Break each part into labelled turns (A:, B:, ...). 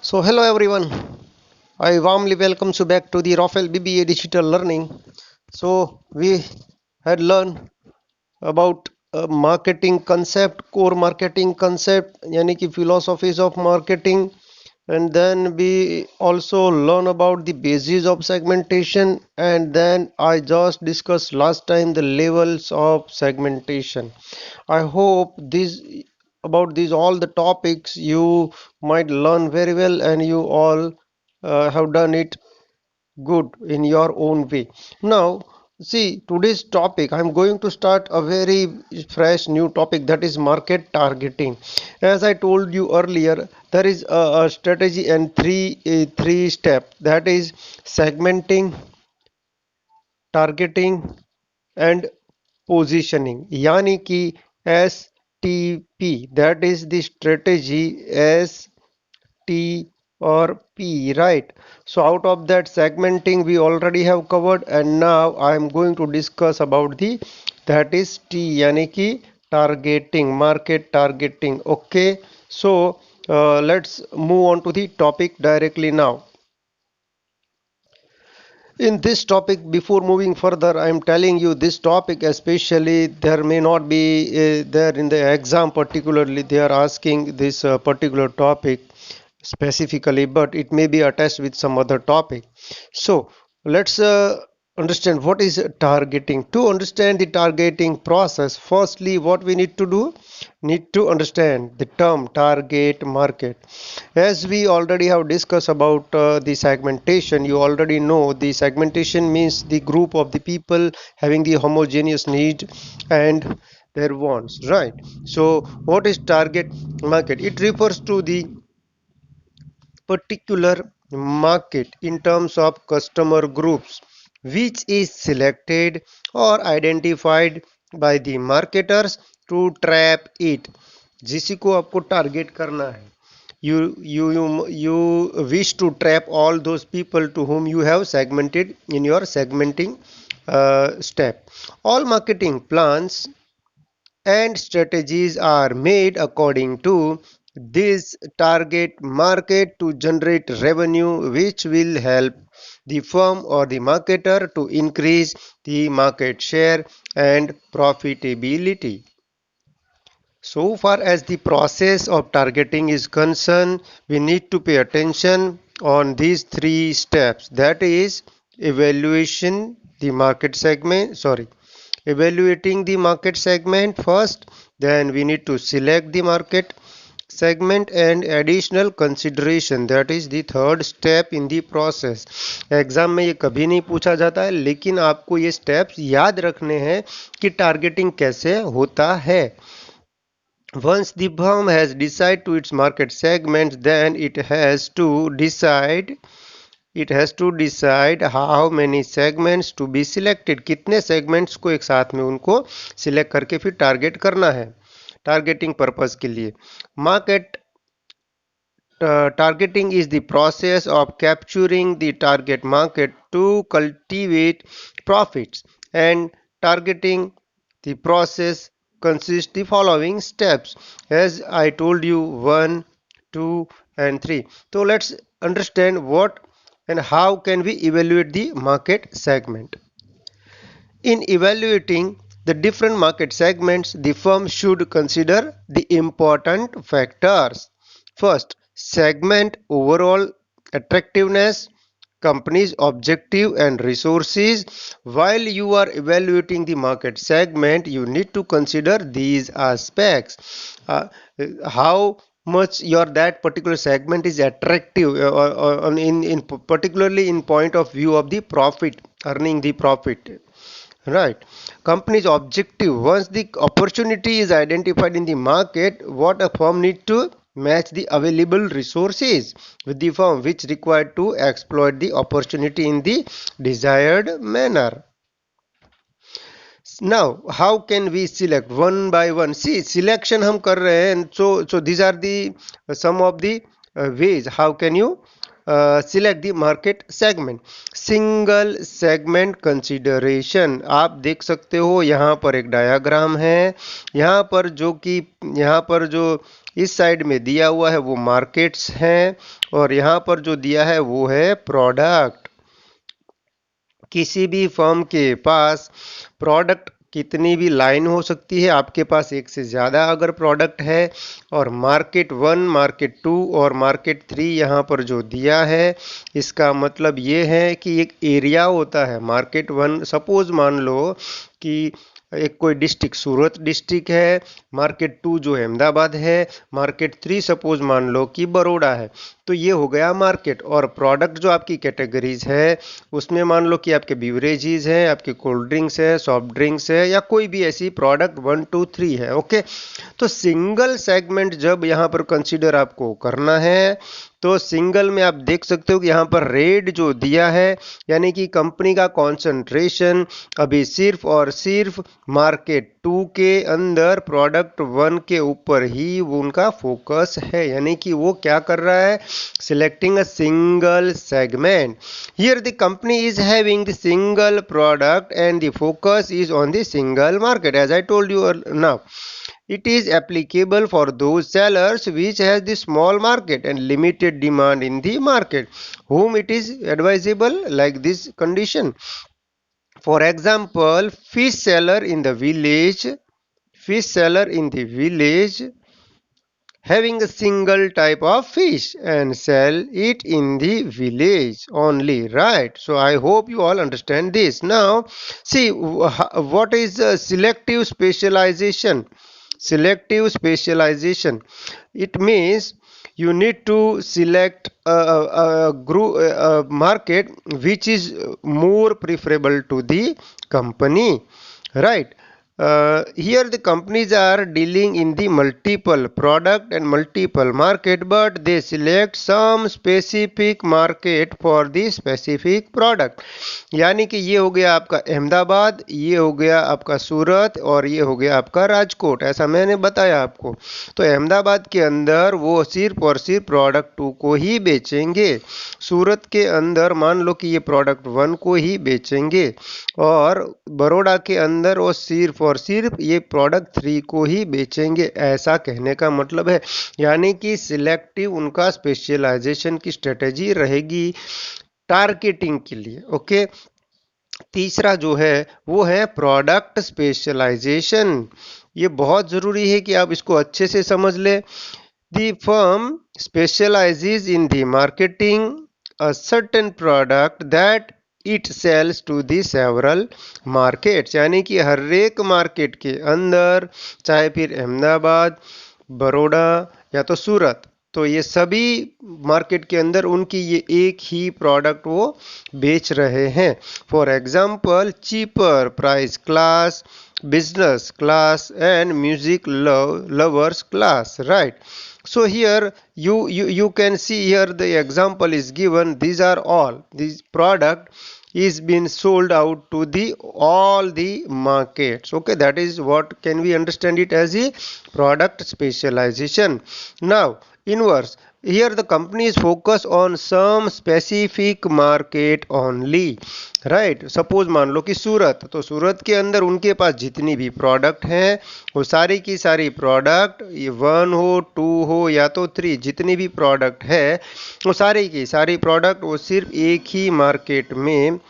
A: So hello everyone. I warmly welcome you back to the Rafael BBA Digital Learning. So we had learned about marketing concept, core marketing concept, यानी कि philosophies of marketing, and then we also learn about the basis of segmentation, and then I just discussed last time the levels of segmentation. I hope this about these all the topics you might learn very well, and you all have done it good in your own way. Now, see today's topic. I'm going to start a very fresh new topic, that is market targeting. As I told you earlier, there is a strategy and three step, that is segmenting, targeting and positioning, यानी कि STP, that is the strategy, ST or P, right? So out of that, segmenting we already have covered, and now I am going to discuss about the, that is T, यानी कि targeting, market targeting. Okay, so let's move on to the topic directly now. In this topic, before moving further, I am telling you this topic especially, there may not be there in the exam particularly they are asking this particular topic specifically, but it may be attached with some other topic. So let's understand what is targeting. To understand the targeting process, firstly what we need to do, need to understand the term target market. As we already have discussed about the segmentation, you already know the segmentation means the group of the people having the homogeneous need and their wants, right? So what is target market? It refers to the particular market in terms of customer groups which is selected or identified by the marketers to trap it. जिसी को आपको target करना है, you wish to trap all those people to whom you have segmented in your segmenting step. All marketing plans and strategies are made according to this target market to generate revenue which will help the firm or the marketer to increase the market share and profitability. So far as the process of targeting is concerned, we need to pay attention on these three steps, that is evaluation the market segment, sorry, evaluating the market segment first, then we need to select the market segment, and additional consideration, that is the third step in the process. Exam में ये कभी नहीं पूछा जाता है, लेकिन आपको ये स्टेप्स याद रखने हैं कि टारगेटिंग कैसे होता है. Once the firm has decided to its market segments, then it has to decide how many segments to be selected. कितने segments को एक साथ में उनको select करके फिर target करना है targeting purpose के लिए. Market targeting is the process of capturing the target market to cultivate profits, and targeting the process consists the following steps, as I told you, 1, 2 and 3. So let's understand what and how can we evaluate the market segment. In evaluating the different market segments, the firm should consider the important factors. First, segment overall attractiveness, company's objective and resources. While you are evaluating the market segment, you need to consider these aspects. How much your that particular segment is attractive, in particularly in point of view of the profit, earning the profit. Right. Company's objective. Once the opportunity is identified in the market, what a firm needs to match the available resources with the firm which required to exploit the opportunity in the desired manner. Now, how can we select one by one? See, selection हम कर रहे हैं. So these are the some of the ways. How can you select the market segment. Single segment consideration, आप देख सकते हो यहाँ पर एक डायग्राम है। यहाँ पर जो कि यहाँ पर जो इस साइड में दिया हुआ है वो मार्केट्स हैं और यहाँ पर जो दिया है वो है प्रोडक्ट। किसी भी फर्म के पास प्रोडक्ट कितनी भी लाइन हो सकती है, आपके पास एक से ज़्यादा अगर प्रोडक्ट है, और मार्केट 1, मार्केट 2 और मार्केट 3 यहाँ पर जो दिया है, इसका मतलब ये है कि एक एरिया होता है। मार्केट 1 सपोज मान लो कि एक कोई डिस्ट्रिक्ट सूरत डिस्ट्रिक्ट है, मार्केट 2 जो अहमदाबाद है, मार्केट 3 सपोज मान लो कि बड़ौदा है। तो ये हो गया मार्केट। और प्रोडक्ट जो आपकी कैटेगरीज है उसमें मान लो कि आपके बिवरेजेस है, आपके कोल्ड ड्रिंक्स है, सॉफ्ट ड्रिंक्स है, या कोई भी ऐसी प्रोडक्ट 1, 2, 3 है। ओके, तो सिंगल सेगमेंट जब यहाँ पर कंसीडर आपको करना है तो सिंगल में आप देख सकते हो कि यहाँ पर रेड जो दिया है यानी कि कंपनी का कॉन्सेंट्रेशन अभी सिर्फ और सिर्फ मार्केट 2 के अंदर प्रोडक्ट 1 के ऊपर ही वो उनका फोकस है, यानी कि वो क्या कर रहा है, selecting a single segment. Here the company is having the single product and the focus is on the single market. As I told you now, it is applicable for those sellers which has the small market and limited demand in the market, whom it is advisable like this condition. For example, fish seller in the village having a single type of fish and sell it in the village only, right? So I hope you all understand this. Now see what is selective specialization. Selective specialization, it means you need to select a group, a market which is more preferable to the company, right? Here the companies are dealing in the multiple product and multiple market, but they select some specific market for the specific product. यानी कि ये हो गया आपका अहमदाबाद, ये हो गया आपका सूरत और ये हो गया आपका राजकोट, ऐसा मैंने बताया आपको। तो अहमदाबाद के अंदर वो सिर्फ और सिर्फ प्रोडक्ट 2 को ही बेचेंगे, सूरत के अंदर मान लो कि ये प्रोडक्ट 1 को ही बेचेंगे, और बड़ौदा के अंदर वो सिर्फ और सिर्फ ये प्रोडक्ट 3 को ही बेचेंगे, ऐसा कहने का मतलब है। यानी कि सिलेक्टिव उनका स्पेशलाइजेशन की स्ट्रेटेजी रहेगी टारगेटिंग के लिए। ओके, तीसरा जो है वो है प्रोडक्ट स्पेशलाइजेशन। ये बहुत ज़रूरी है कि आप इसको अच्छे से समझ ले। The firm specialises in the marketing a certain product that it sells to the several markets, यानी कि हर एक मार्केट के अंदर, चाहे फिर अहमदाबाद, बड़ौदा या तो सूरत, तो ये सभी मार्केट के अंदर उनकी ये एक ही प्रोडक्ट वो बेच रहे हैं। For example cheaper price class, business class and music lovers class, right? So here you can see here the example is given. These are all these product is been sold out to the all the markets. Okay, that is what can we understand it as a product specialization. Now inverse, here the company is focused on some specific market only, right? Suppose मान लो कि सूरत, तो सूरत के अंदर उनके पास जितनी भी product हैं वो सारी की सारी प्रोडक्ट, ये 1 हो 2 हो या तो 3, जितनी भी प्रोडक्ट है वो सारी की सारी प्रोडक्ट वो सिर्फ एक ही मार्केट में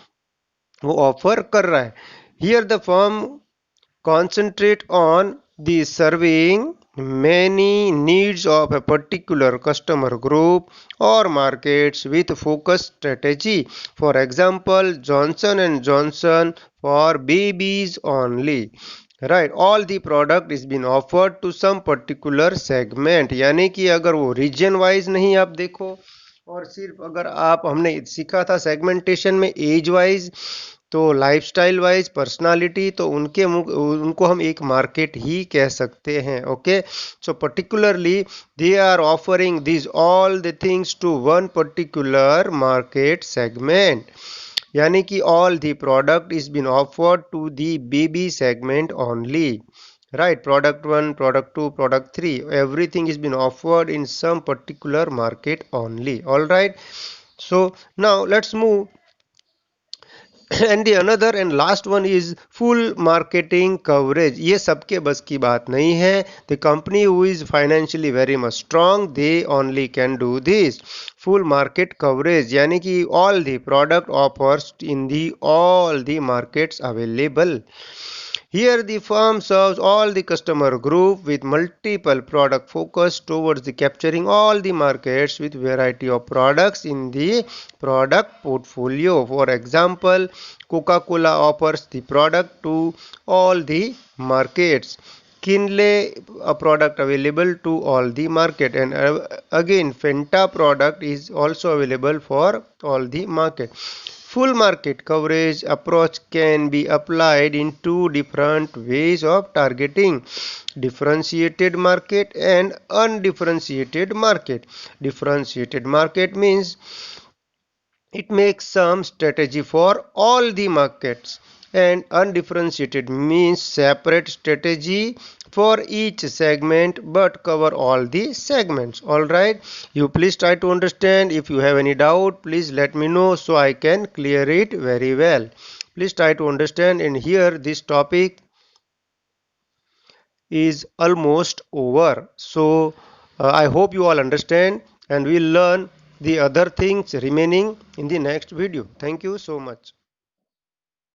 A: वो ऑफर कर रहा है। Here the firm concentrate on the serving many needs of a particular customer group or markets with focused strategy. For example, Johnson and Johnson for babies only, right? All the product is been offered to some particular segment, यानी कि अगर वो region wise नहीं आप देखो, और सिर्फ अगर आप, हमने सीखा था सेगमेंटेशन में एज वाइज, तो लाइफस्टाइल वाइज, पर्सनालिटी, तो उनको हम एक मार्केट ही कह सकते हैं। Okay, so particularly they are offering this all the things to one particular market segment, यानी कि all the product is been offered to the baby segment only, right? Product 1, product 2, product 3, everything is been offered in some particular market only. All right, So now let's move. And the another and last one is full marketing coverage. ये सबके बस की बात नहीं है. The company who is financially very much strong, they only can do this. Full market coverage यानी कि all the product offers in the all the markets available. Here the firm serves all the customer group with multiple product focus towards the capturing all the markets with variety of products in the product portfolio. For example, Coca-Cola offers the product to all the markets. Kinley a product available to all the market, and again Fanta product is also available for all the market. Full market coverage approach can be applied in two different ways of targeting: differentiated market and undifferentiated market. Differentiated market means it makes some strategy for all the markets, and undifferentiated means separate strategy for each segment but cover all the segments. All right, you please try to understand. If you have any doubt, please let me know so I can clear it very well. Please try to understand. And here this topic is almost over. So I hope you all understand, and we'll learn the other things remaining in the next video. Thank you so much.